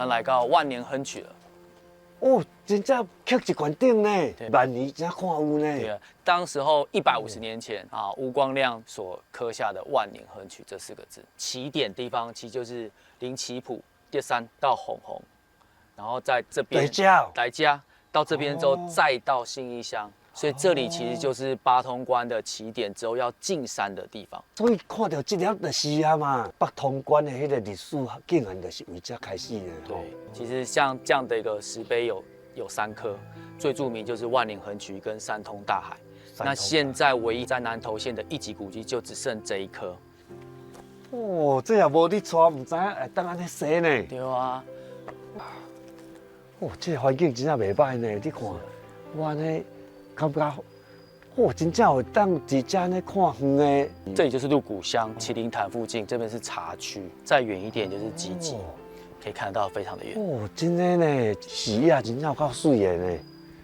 咱来到万年亨曲了。哦，真正刻一关顶呢，万年才看有呢。对啊，当时候150年前啊，吴光亮所刻下的“万年亨曲”这4个字，起点地方其实就是林奇埔第3到红红，然后在这边来家到这边之后再到信义乡，所以这里其实就是八通关的起点之后要进山的地方。所以看到这粒就是啊嘛，北通关的迄个历史竟然就是为这开始的。对，其实像这样的一个石碑有3颗，最著名就是万年亨渠跟三通大海。那现在唯一在南投县的1级古迹就只剩这1颗。哦，这也无你带，唔知影会当安尼踅呢。对啊。哦，这个环境真正袂歹呢，你看，我安尼感觉，哦，真正有当伫遮呢看远的。这里就是鹿谷乡麒麟潭附近，这边是茶区，再远一点就是集集，可以看得到非常的远。哦，真的呢，视野真正有够水的呢。